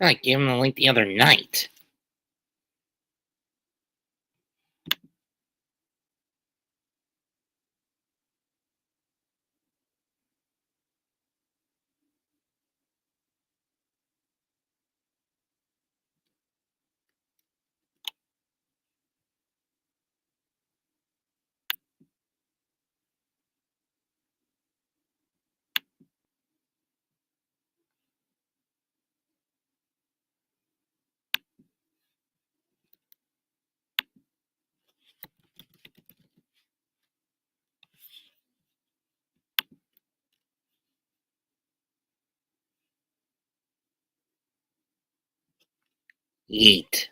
I gave him the link the other night. Yeet.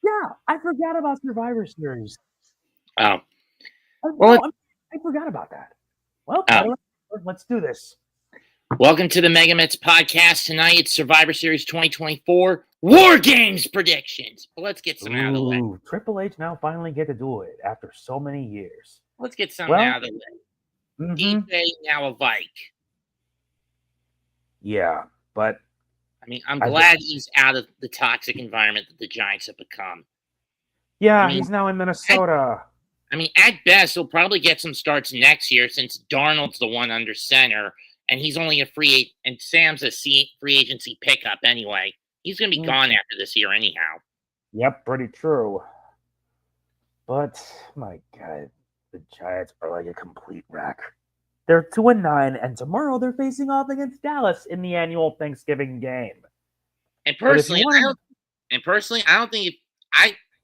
Yeah, I forgot about Survivor Series. Oh. I forgot about that. Well, let's do this. Welcome to the MegaMets podcast. Tonight it's Survivor Series 2024 War Games predictions. Well, let's get some out of the way. Triple H now finally get to do it after so many years. Let's get some out of the way. DJ now a Vike. Yeah, but I mean, I'm glad he's out of the toxic environment that the Giants have become. Yeah, he's now in Minnesota. At best, he'll probably get some starts next year since Darnold's the one under center, and he's only a free and Sam's a free agency pickup anyway. He's going to be gone after this year anyhow. Yep, pretty true. But, my God, the Giants are like a complete wreck. They're 2-9, and tomorrow they're facing off against Dallas in the annual Thanksgiving game. And personally, I don't think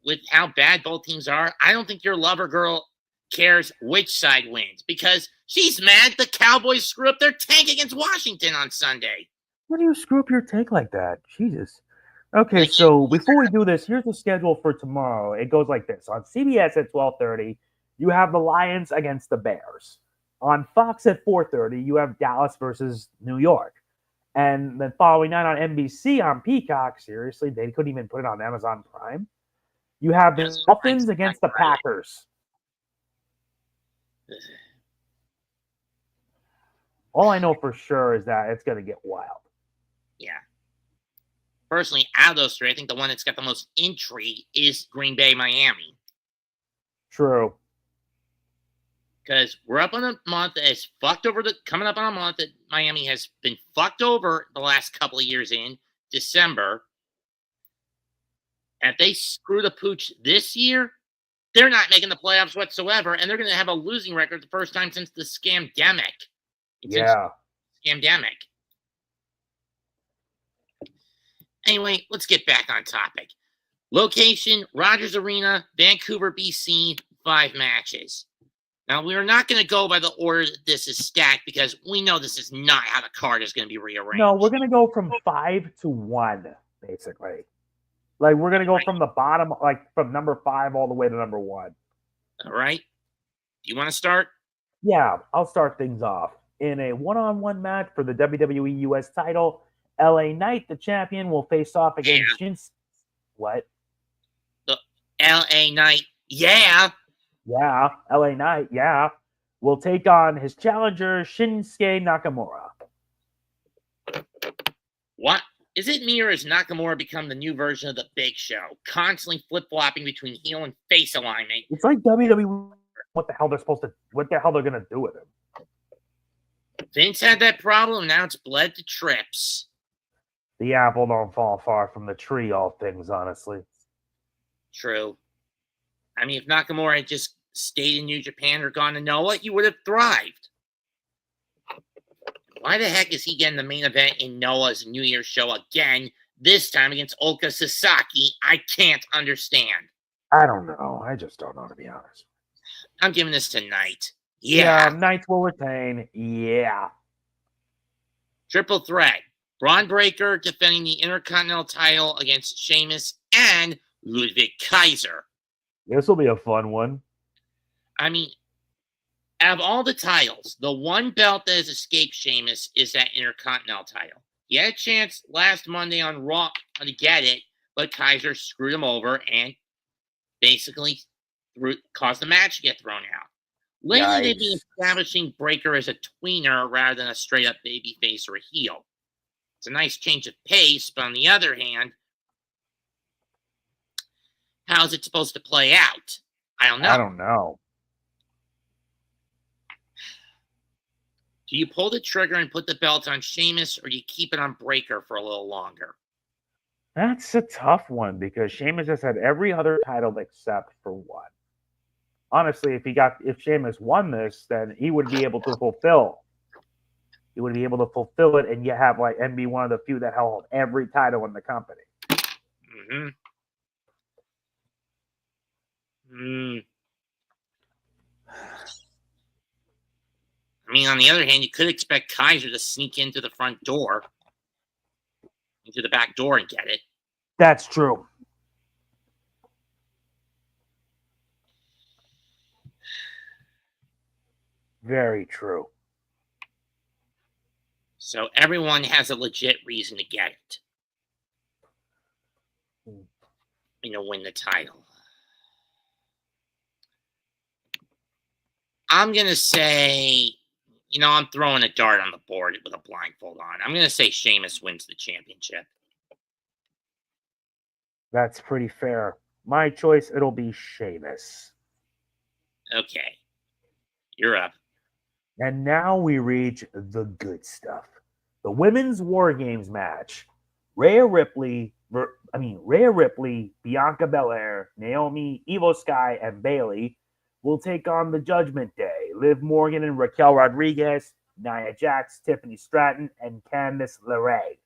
with how bad both teams are, I don't think your lover girl cares which side wins because she's mad the Cowboys screw up their tank against Washington on Sunday. What do you screw up your tank like that? Jesus. Okay, so before we do this, here's the schedule for tomorrow. It goes like this. On CBS at 12:30, you have the Lions against the Bears. On Fox at 4:30, you have Dallas versus New York. And then following night on NBC on Peacock, seriously, they couldn't even put it on Amazon Prime. You have the Dolphins against the Packers. All I know for sure is that it's going to get wild. Yeah. Personally, out of those three, I think the one that's got the most intrigue is Green Bay, Miami. True. Because we're up on a month that is fucked over coming up on a month that Miami has been fucked over the last couple of years in December. And if they screw the pooch this year, they're not making the playoffs whatsoever, and they're going to have a losing record the first time since the scamdemic. Yeah. Scamdemic. Anyway, let's get back on topic. Location, Rogers Arena, Vancouver, BC, 5 matches. Now, we're not going to go by the order that this is stacked because we know this is not how the card is going to be rearranged. No, we're going to go from 5 to 1, basically. Like, we're going to go from the bottom, like, from number 5 all the way to number 1. All right. Do you want to start? Yeah, I'll start things off. In a one-on-one match for the WWE US title, LA Knight, the champion, will face off against Shinsuke. What? The LA Knight, yeah. Yeah, LA Knight, yeah. Will take on his challenger, Shinsuke Nakamura. What? Is it me or has Nakamura become the new version of the Big Show? Constantly flip-flopping between heel and face alignment. It's like WWE. What the hell they're going to do with him? Vince had that problem. Now it's bled to trips. The apple don't fall far from the tree, all things, honestly. True. I mean, if Nakamura had just stayed in New Japan or gone to Noah, he would have thrived. Why the heck is he getting the main event in Noah's New Year's show again, this time against Oka Sasaki? I can't understand. I don't know. I just don't know, to be honest. I'm giving this to Knight. Yeah, Knight will retain. Yeah. Triple threat. Braun Breaker defending the Intercontinental title against Sheamus and Ludwig Kaiser. This will be a fun one. I mean, out of all the titles, the one belt that has escaped Sheamus is that Intercontinental title. He had a chance last Monday on Raw to get it, but Kaiser screwed him over and basically caused the match to get thrown out. Lately, they've been establishing Breakker as a tweener rather than a straight-up babyface or a heel. It's a nice change of pace, but on the other hand, how's it supposed to play out? I don't know. Do you pull the trigger and put the belt on Sheamus, or do you keep it on Breakker for a little longer? That's a tough one because Sheamus has had every other title except for one. Honestly, if Sheamus won this, then he would be able to fulfill. He would be able to fulfill it, and you have and be one of the few that held every title in the company. I mean, on the other hand, you could expect Kaiser to sneak into the front door, into the back door, and get it. That's true. Very true. So everyone has a legit reason to get it. Win the title. I'm going to say, I'm throwing a dart on the board with a blindfold on. I'm going to say Sheamus wins the championship. That's pretty fair. My choice, it'll be Sheamus. Okay. You're up. And now we reach the good stuff. The Women's War Games match. Rhea Ripley, Bianca Belair, Naomi, Evo Sky, and Bayley will take on the Judgment Day. Liv Morgan and Raquel Rodriguez, Nia Jax, Tiffany Stratton, and Candace LeRae.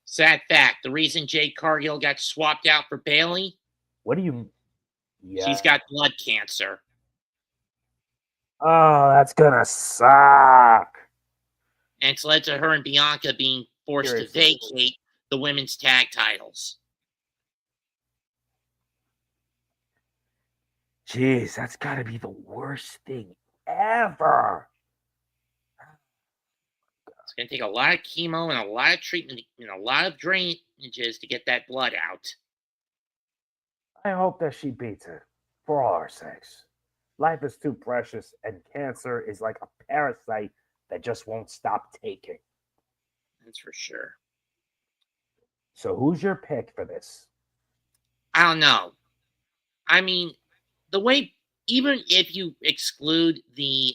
Sad fact, the reason Jade Cargill got swapped out for Bayley? What do you... Yeah. She's got blood cancer. Oh, that's gonna suck. And it's led to her and Bianca being forced to vacate the women's tag titles. Jeez, that's gotta be the worst thing ever. It's going to take a lot of chemo and a lot of treatment and a lot of drainages to get that blood out. I hope that she beats it, for all our sakes. Life is too precious, and cancer is like a parasite that just won't stop taking. That's for sure. So who's your pick for this? I don't know. I mean, the way, even if you exclude the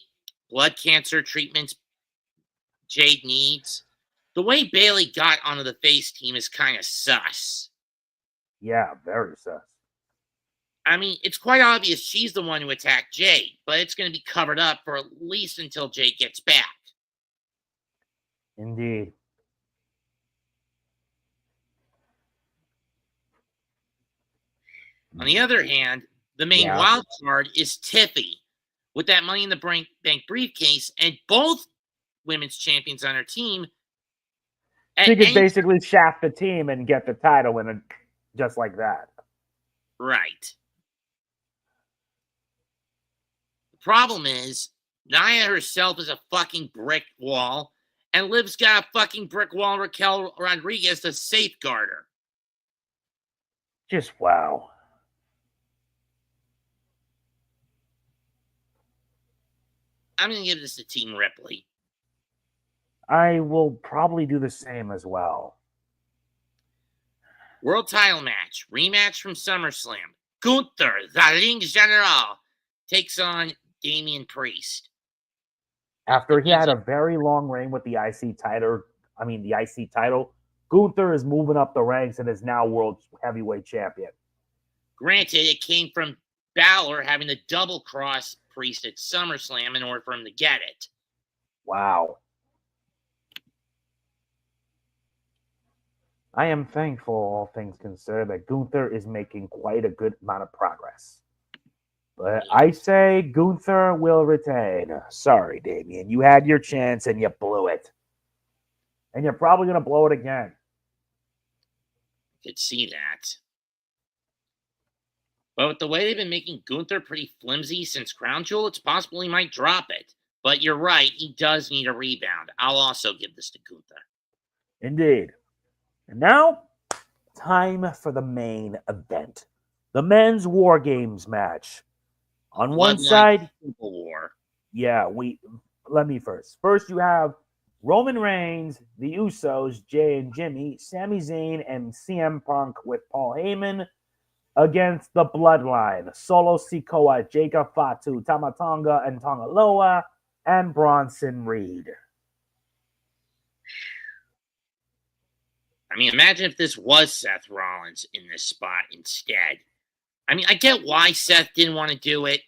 blood cancer treatments Jade needs, the way Bayley got onto the face team is kind of sus. Yeah, very sus. I mean, it's quite obvious she's the one who attacked Jade, but it's going to be covered up for at least until Jade gets back. Indeed. On the other hand, the main wild card is Tiffany with that Money in the Bank briefcase and both women's champions on her team. She could basically shaft the team and get the title in just like that. Right. The problem is, Nia herself is a fucking brick wall, and Liv's got a fucking brick wall, Raquel Rodriguez, to safeguard her. Just wow. I'm going to give this to Team Ripley. I will probably do the same as well. World title match. Rematch from SummerSlam. Gunther, the Ring General, takes on Damian Priest. After he had a very long reign with the IC title, Gunther is moving up the ranks and is now world heavyweight champion. Granted, it came from Balor having to double cross Priest at SummerSlam in order for him to get it. Wow. I am thankful, all things considered, that Gunther is making quite a good amount of progress. But I say Gunther will retain. Sorry, Damian. You had your chance and you blew it. And you're probably going to blow it again. Could see that. But with the way they've been making Gunther pretty flimsy since Crown Jewel, it's possible he might drop it. But you're right, he does need a rebound. I'll also give this to Gunther. Indeed. And now, time for the main event. The men's War Games match. On one side, Civil War. Yeah, let me first. First, you have Roman Reigns, the Usos, Jay and Jimmy, Sami Zayn, and CM Punk with Paul Heyman against the Bloodline, Solo Sikoa, Jacob Fatu, Tama Tonga, and Tongaloa, and Bronson Reed. I mean, imagine if this was Seth Rollins in this spot instead. I mean, I get why Seth didn't want to do it.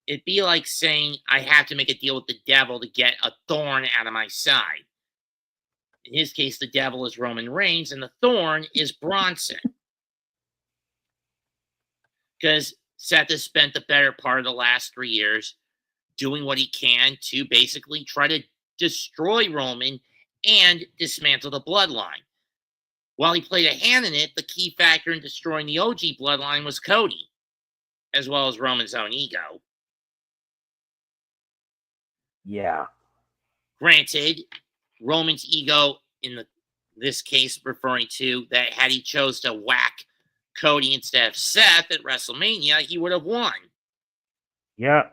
It'd be like saying I have to make a deal with the devil to get a thorn out of my side. In his case, the devil is Roman Reigns, and the thorn is Bronson. Because Seth has spent the better part of the last 3 years doing what he can to basically try to destroy Roman and dismantle the bloodline. While he played a hand in it, the key factor in destroying the OG bloodline was Cody, as well as Roman's own ego. Yeah. Granted, Roman's ego, in this case referring to that had he chose to whack Cody instead of Seth at WrestleMania, he would have won. Yeah.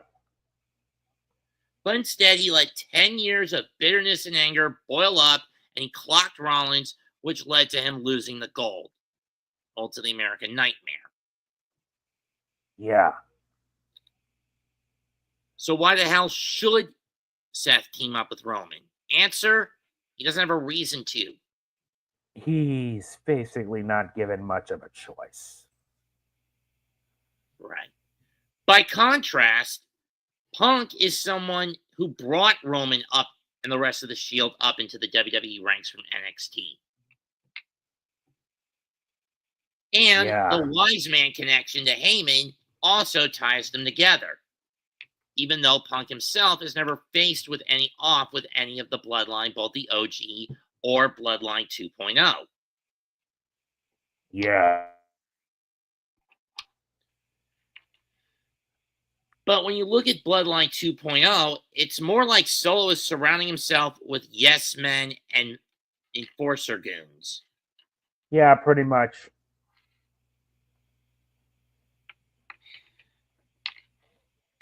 But instead, he let 10 years of bitterness and anger boil up, and he clocked Rollins, which led to him losing the gold. To the American Nightmare. Yeah. So why the hell should Seth team up with Roman? Answer, he doesn't have a reason to. He's basically not given much of a choice. Right. By contrast, Punk is someone who brought Roman up and the rest of the Shield up into the WWE ranks from NXT. And the Wise Man connection to Heyman also ties them together. Even though Punk himself has never faced with any of the Bloodline, both the OG or Bloodline 2.0. Yeah. But when you look at Bloodline 2.0, it's more like Solo is surrounding himself with yes men and enforcer goons. Yeah, pretty much.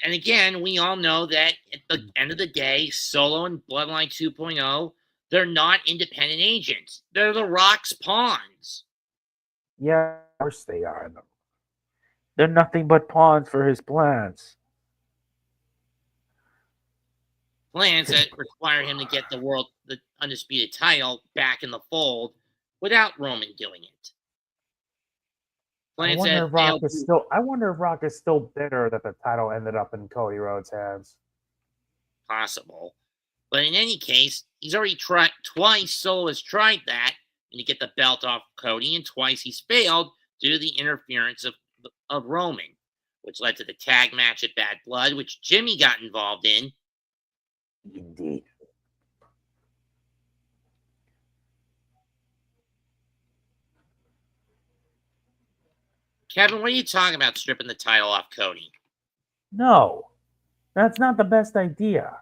And again, we all know that at the end of the day, Solo and Bloodline 2.0, they're not independent agents. They're the Rock's pawns. Yeah, of course they are. They're nothing but pawns for his plans. Plans that require him to get the undisputed title back in the fold without Roman doing it. I wonder if Rock is still bitter that the title ended up in Cody Rhodes' hands. Possible. But in any case, he's already tried twice. Solo has tried that and to get the belt off Cody, and twice he's failed due to the interference of Roman, which led to the tag match at Bad Blood, which Jimmy got involved in. Indeed. Kevin, what are you talking about stripping the title off Cody? No, that's not the best idea.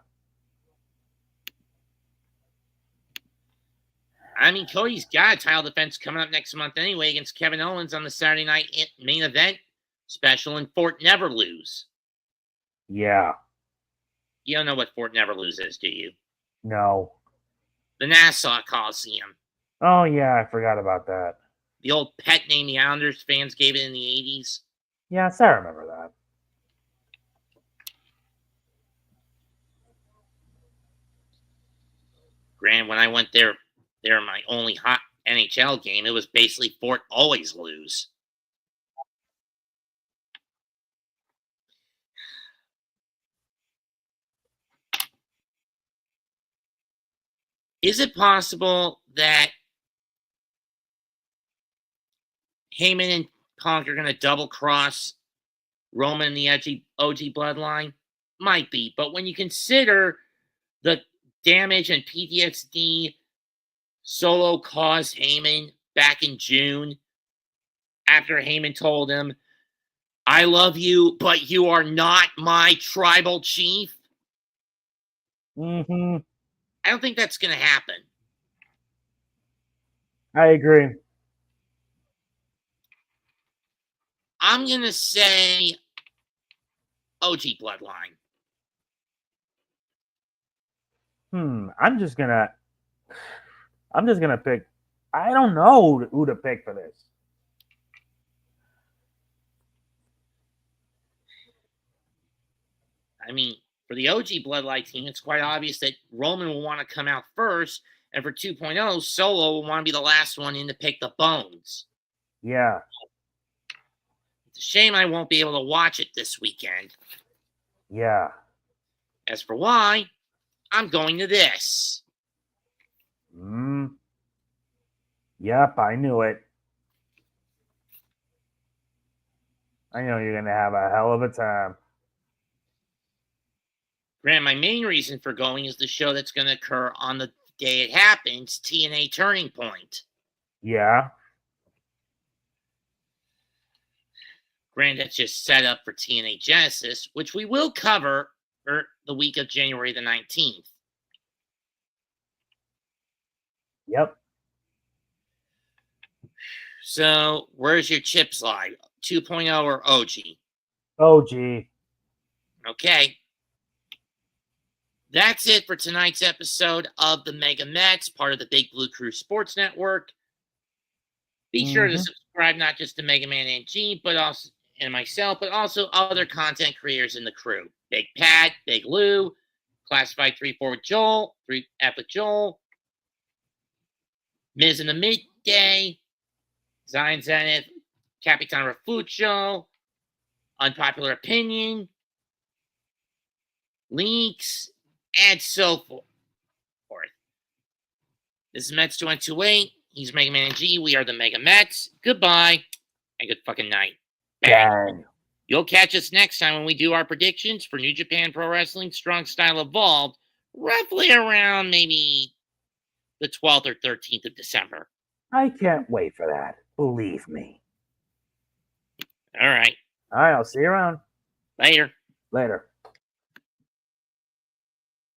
I mean, Cody's got a title defense coming up next month anyway against Kevin Owens on the Saturday night main event special in Fort Neverlose. Yeah. You don't know what Fort Neverlose is, do you? No. The Nassau Coliseum. Oh, yeah, I forgot about that. The old pet name the Islanders fans gave it in the 80s. Yes, I remember that. Granted, when I went there my only hot NHL game, it was basically Fort Always Lose. Is it possible that Heyman and Punk are going to double cross Roman and the OG bloodline? Might be, but when you consider the damage and PTSD Solo caused Heyman back in June, after Heyman told him I love you, but you are not my tribal chief. Mm-hmm. I don't think that's going to happen. I agree. I'm going to say OG Bloodline. I'm just gonna pick. I don't know who to pick for this. I mean, for the OG Bloodline team, it's quite obvious that Roman will want to come out first, and for 2.0, Solo will want to be the last one in to pick the bones. Yeah. It's a shame I won't be able to watch it this weekend. Yeah. As for why, I'm going to this. Yep, I knew it. I know you're going to have a hell of a time. Grant, my main reason for going is the show that's going to occur on the day it happens, TNA Turning Point. Yeah. Grant, that's just set up for TNA Genesis, which we will cover for the week of January the 19th. Yep. So, where's your chip slide? 2.0 or OG? OG. Okay. That's it for tonight's episode of the MegaMets, part of the Big Blue Crew Sports Network. Be sure to subscribe not just to Mega Man and G, but also and myself, but also other content creators in the crew. Big Pat, Big Lou, Classified 3-4 with Joel, 3F with Joel, Miz in the Midday, Zion Zenith, Capitan Rafuccio, Unpopular Opinion, Leaks, and so forth. This is Mets 2128. He's Mega Man and G. We are the Mega Mets. Goodbye and good fucking night. Bang. You'll catch us next time when we do our predictions for New Japan Pro Wrestling Strong Style Evolved, roughly around maybe the 12th or 13th of December. I can't wait for that. Believe me. All right. All right, I'll see you around. Later. Later.